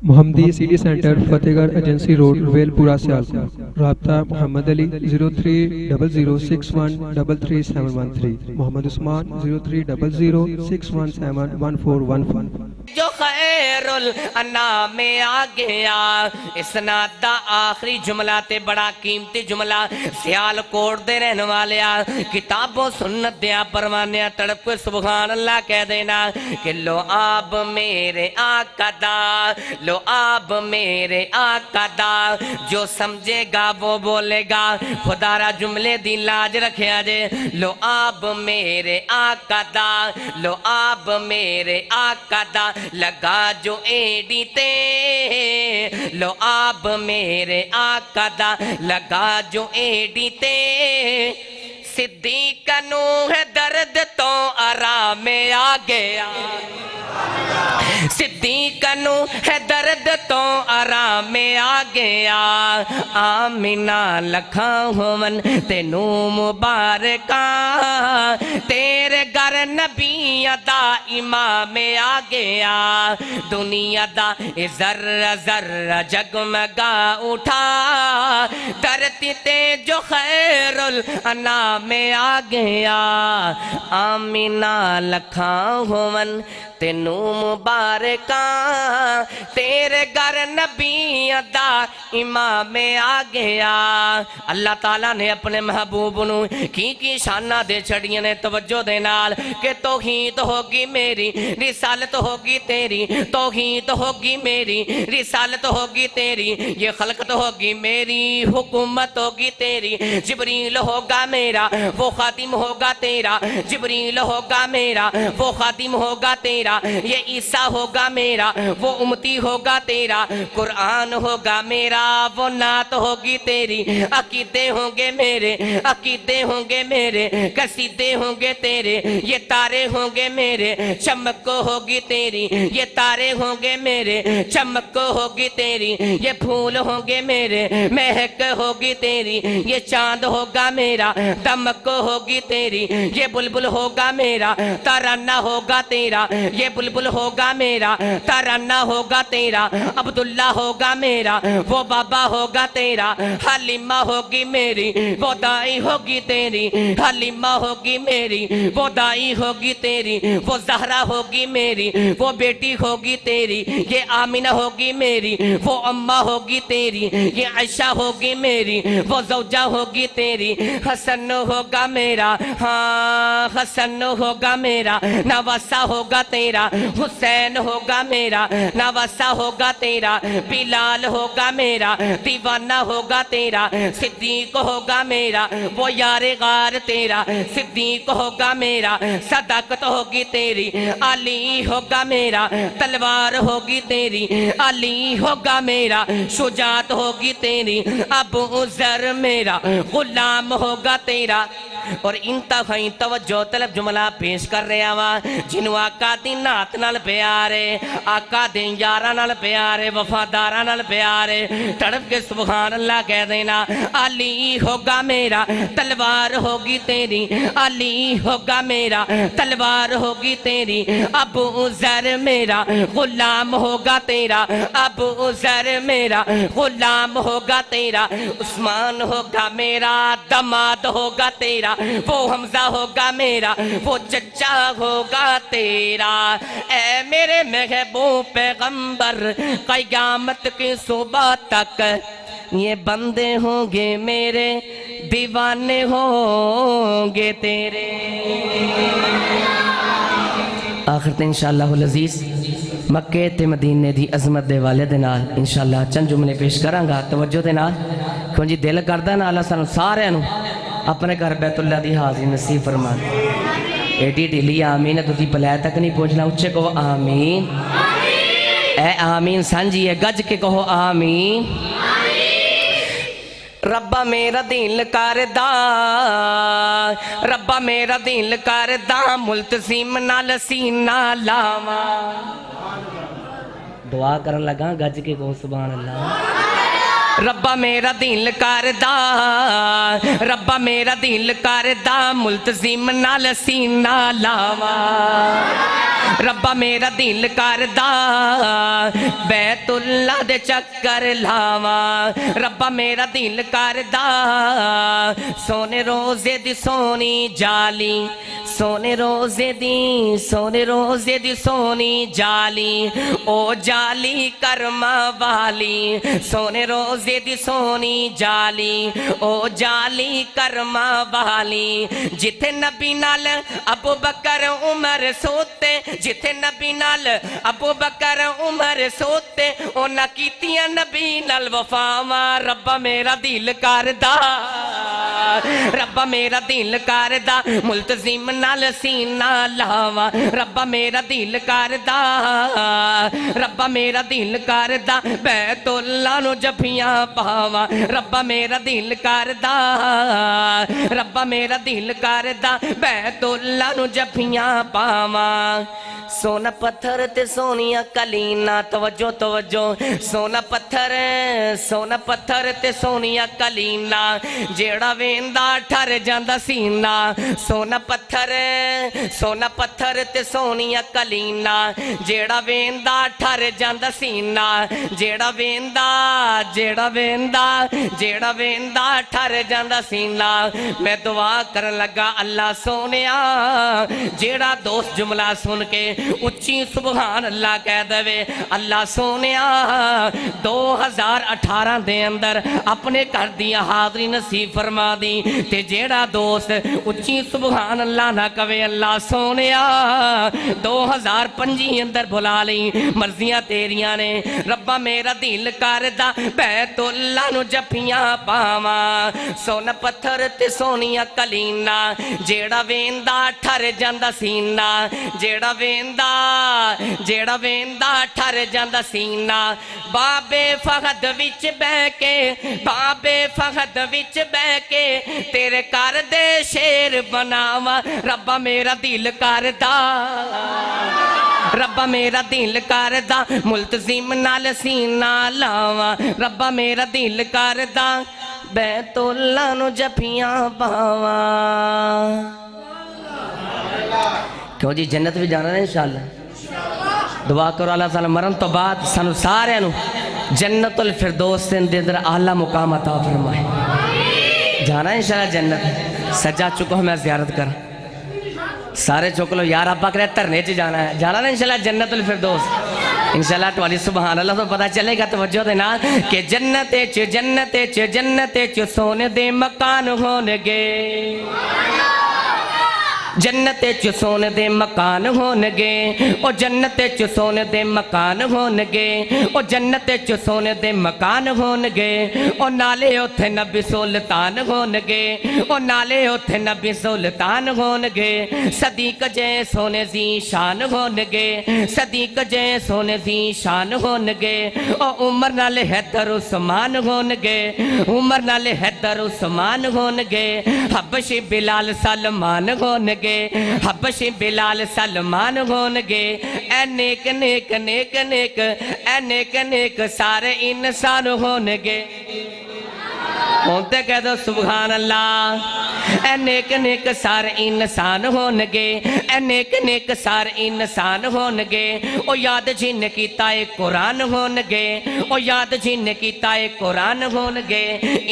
محمدی city centre فتح گڑھ agency road well پورا سیالکوٹ. رابطہ محمد علی 0300613373 محمد عثمان 030061711415. جو خیر الانام آ گیا. اسناد دا آخری جملہ تے بڑا قیمتی جملہ سیالکوٹ دے رہنے والیا کتابوں سنت دیا پروانیا تڑپ کو سبحان اللہ کہہ دینا کہ لو آب میرے آقا دا، لو آب میرے آقا دا. جو سمجھے گا وہ بولے گا. خدا را جملے دی لاج رکھے آجے. لو آب میرے آقا دا، لو آب میرے آقا دا لگا جو ایڈی تے. لو آب میرے آقا دا لگا جو ایڈی تے. صدیق نوح درد تو آرام آ گیا. صدیق نوح درد تو آرام آ گیا. آمینہ لکھا ہون تینو مبارکہ تیرے گھر نبی دا امام آ گیا. دنیا دا ذرہ ذرہ جگمگا اٹھا دھرتی تے جو خیر الانام آ گیا. آمینہ لکھا ہون تینو مبارکہ تیرے گھر نبی دا امام آ گیا. اللہ تعالیٰ نے اپنے محبوب نو کی شانہ دے چھڑیاں نے توجہ دے نال کہ توحید ہوگی میری رسالت ہوگی تیری. توحید ہوگی میری رسالت ہوگی تیری. یہ خلقت ہوگی میری حکومت ہوگی تیری. جبریل ہوگا میرا وہ خادم ہوگا تیرا. جبریل ہوگا میرا وہ خادم ہوگا تیرا. یہ عیسیٰ ہوگا میرا وہ امتی ہوگا تیرا. قرآن ہوگا میرا وہ نعت ہوگی تیری. عقیدے ہوں گے میرے عقیدے ہوں گے میرے قصیدے ہوں گے تیرے. یہ تارے ہوں گے میرے چمک ہوگی تیری. یہ تارے ہوں گے میرے چمک ہوگی تیری. یہ پھول ہوں گے میرے مہک ہوگی تیری. یہ چاند ہوگا میرا دمک ہوگی تیری. یہ بلبل ہوگا میرا ترانہ ہوگا تیرا. یہ بلبل ہوگا میرا ترانہ ہوگا تیرا. عبداللہ ہوگا میرا وہ بابا ہوگا تیرا. حلیمہ ہوگی میری وہ دائی ہوگی تیری. حلیمہ ہوگی میری وہ دائی ہوگی تیری. وہ زہرہ ہوگی میری وہ بیٹی ہوگی تیری. یہ آمینہ ہوگی میری وہ اماں ہوگی تیری. یہ عائشہ ہوگی میری وہ زوجہ ہوگی تیری. حسن ہوگا میرا ہاں حسن ہوگا میرا نواسہ ہوگا تیرا. حسین ہوگا میرا نواسہ ہوگا تیرا. بلال ہوگا میرا دیوانہ ہوگا تیرا. صدیق ہوگا میرا وہ یار غار تیرا. صدیق ہوگا میرا صداقت ہوگی تیری. علی ہوگا میرا تلوار ہوگی تیری. علی ہوگا میرا شجاعت ہوگی تیری. ابو ذر میرا غلام ہوگا تیرا. اور انتہائی توجہ طلب جملہ پیش کر رہے آوان جنہوں آقا دی نات نال پیارے آقا دی یارہ نال پیارے وفادارہ نال پیارے تڑپ کے سبحان اللہ کہہ دینا. علی ہوگا میرا تلوار ہوگی تیری. علی ہوگا میرا تلوار ہوگی تیری. ابو ذر میرا غلام ہوگا تیرا. ابو ذر میرا غلام ہوگا تیرا. عثمان ہوگا میرا دماد ہوگا تیرا. وہ حمزہ ہوگا میرا وہ چچا ہوگا تیرا. اے میرے محبوب پیغمبر قیامت کی صبح تک یہ بندے ہوں گے میرے دیوانے ہوں گے تیرے. آخر تے انشاءاللہ العزیز مکہ تے مدینے دی عظمت دے والے دے نال انشاءاللہ چند جملے پیش کروں گا توجہ دے نال کیوں جی دل کردہ نا اللہ سانو سارے نو اپنے گھر بیت اللہ دی حاضری نصیب فرما. ایڈی ڈیلی آمین ہے تو تھی پلائے تک نہیں پہنچنا. اچھے کہو آمین. اے آمین سانجی ہے گج کے کہو آمین. ربا میرا دل کردہ ربا میرا دل کردہ ملتزم نال سینہ لاواں. دعا کرن لگا گج کے کہو سبحان اللہ. ربا میرا دل کردہ ربا میرا دل کردہ ملتزم نال سینہ لاواں. ربا میرا دل کردا بیت اللہ دے چکر لاواں ربا میرا دل کردا سونے روزے دی سونی جالی سونے روزے دی سونی جالی او جالی کرما والی سونے روزے دی سونی جالی او جالی کرما والی جتھے نبی نال ابو بکر عمر سوتے جتھے نبی نال ابو بکر عمر سوتے اونا کیتیاں نبی نال وفاواں ربا میرا دل کردا ربا میرا دل کردا ملتزم نال سینہ لاواں ربا میرا دل کردا ربا میرا دل کردا بیت اللہ نو جفیاں پاواں ربا میرا دل کردا ربا میرا دل کردا بیت اللہ نو جفیاں پاواں سونا پتھر تے سونیا کلینا توجہ توجہ سونا پتھر تے سونیا کلینا جیڑا ویندا ٹھر جاندا سینہ سونا پتھر تے سونیا کلینا جیڑا ویندا ٹھر جاندا سینہ جیڑا ویندا ٹھر جاندا سینہ میں دعا کرن لگا اللہ سونیا جیڑا دوست جملہ سن کے اچھی سبحان اللہ کہہ دوے اللہ سونیا 2018 دے اندر اپنے کر دیا حاضری نصیب فرما دی تے جیڑا دوست اچھی سبحان اللہ نہ کہے اللہ سونیا 2025 اندر بلا لی مرضیاں تیریاں نے ربا میرا دل کردا بیت اللہ نو جفیاں پاواں سونا پتھر تے سونیا کلینا جیڑا ویندا ٹھر جاندا سینہ جیڑا ویندا ٹھر جاندا سینہ بابے فہد وچ بہ کے تیرے کر دے شیر بناواں ربا میرا دل کردا ربا میرا دل کردا ملتزم نال سینہ لاواں ربا میرا دل کردا بیت اللہ نو جفیاں پاواں کیوں جی جنت بھی جانا ہے انشاءاللہ دعا کرو اللہ تعالیٰ مرن تو بعد سانو سارے انو جنت الفردوس دے اندر اعلیٰ مقام عطا فرمائے جانا ہے انشاءاللہ جنت سجا چکو ہمیں زیارت کر سارے چک لو یار آپ کرے ترنے چ جانا ہے انشاءاللہ جنت الفردوس انشاءاللہ توالی سبحان اللہ تو پتہ چلے گا توجہ دینا کہ جنت چ سونے دے مکان ہونگے جنت چ سونے دے مکان ہونگے او جنت چ سونے دے مکان ہونگے او جنت چ سونے دے مکان ہونگے او نالے اوتھے نبی سلطان ہونگے او نالے اوتھے نبی سلطان ہونگے صدیق جے سونے زی شان ہونگے صدیق جے سونے زی شان ہونگے او عمر نالے حیدر عثمان ہونگے عمر نالے حیدر عثمان ہونگے حبشی بلال سلمان ہونگے حبشی بلال سلمان ہونگے اے نیک نیک نیک نیک اے نیک نیک سارے انسان ہونگے ہونتے کہہ دو سبحان اللہ اے نیک نیک سارے انسان ہونگے اے نیک نیک سارے انسان ہونگے او یاد جن کیتا ہے قرآن ہونگے او یاد جن کیتا ہے قرآن ہونگے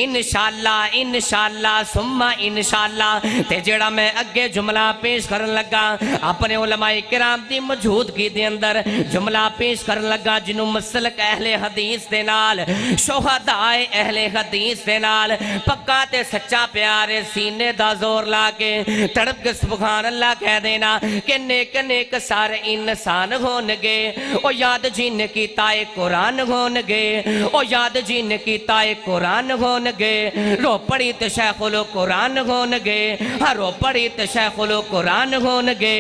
انشاءاللہ سمہ انشاءاللہ تے جڑا میں اگے جملہ پیش کرن لگا اپنے علماء کرام دی موجودگی دے اندر جملہ پیش کرن لگا جنوں مسلک اہل حدیث دے نال شہداء اہل حدیث دے نال پکا تے سچا پیارے سینے دا زور لا کے تڑپ کے سبحان اللہ کہہ دینا کہ نیک نیک سارے انسان ہونگے او یاد جن کیتا ہے قرآن ہونگے او یاد جن کیتا ہے قرآن ہونگے رو پڑی تے شیخ لو قرآن ہونگے رو پڑی تے شیخ لو قرآن ہونگے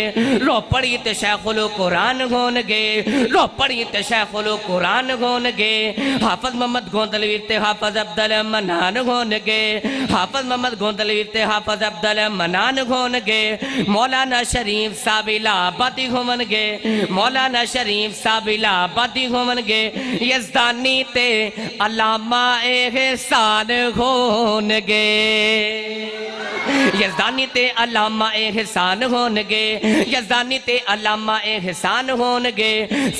رو پڑی تے شیخ لو قرآن ہونگے رو پڑی تے شیخ لو قرآن ہونگے حافظ محمد گوندلویر تے حافظ عبدالمنان ہونگے حافظ محمد گوندلویر تے حافظ عبدالمنان ہونگے مولانا شریف صاحب الہآبادی ہونگے مولانا شریف صاحب الہآبادی ہونگے یزدانی تے علامہ احسان ہونگے یزدانی تے علامہ احسان ہونگے یزدانی تے علامہ احسان ہونگے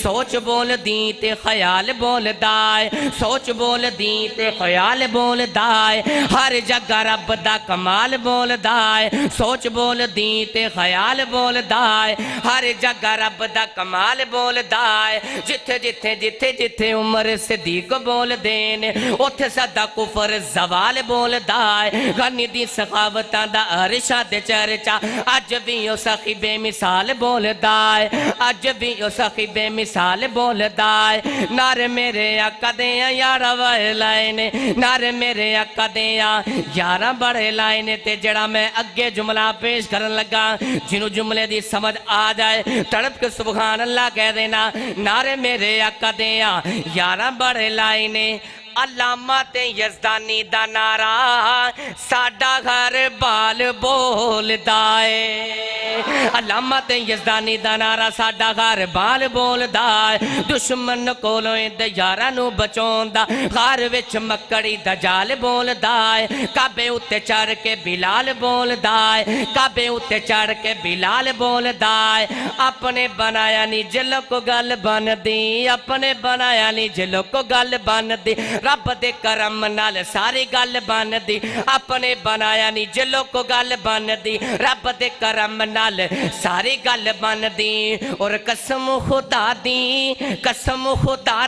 سوچ بول دی تے خیال بول دائے سوچ بول دی تے خیال بول دائے ہر جگہ رب دا کمال بول دائے سوچ بول دی تے خیال بول دائے ہر جگہ رب دا کمال بول دائے جتھے جتھے جتھے جتھے عمر صدیق بول دین اتھے صدا کفر زوال بول دائے غنی دی سخاوتاں دا ارشاد چرچا اج بھی او سخی بے مثال بول دائے اج بھی او سخی بے مثال بول دائے نعرے میرے آقا دیاں یارہ وے لائنے نعرے میرے آقا دیاں یارہ بڑے لائنے تے جڑا میں اگے جملہ پیش کرن لگا جنہوں جملے دی سمجھ آ جائے تڑپ کے سبحان اللہ کہہ دینا نعرے میرے آقا دیاں یارہ بڑے لائنے علامت یزدانی دا نعرہ ساڈا گھر بال بول دائے علامت یزدانی دا نعرہ ساڈا گھر بال بول دائے دشمن کولویں دیارہ نو بچون دا غار وچ مکڑی دجال بول دائے کعبے اتے چڑھ کے بلال بول دائے کعبے اتے چڑھ کے بلال بول دائے اپنے بنایا نی جلو کو گل بن دی اپنے بنایا نی جلو کو گل بن دی رب دے کرم نال ساری گل بن دی اپنے بنایا نی جلو کو گل بن دی رب دے کرم نال ساری گل بن دی اور قسم خدا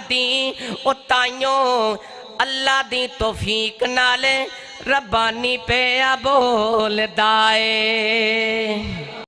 دی او تائیوں اللہ دی توفیق نال ربانی پہ بول دائے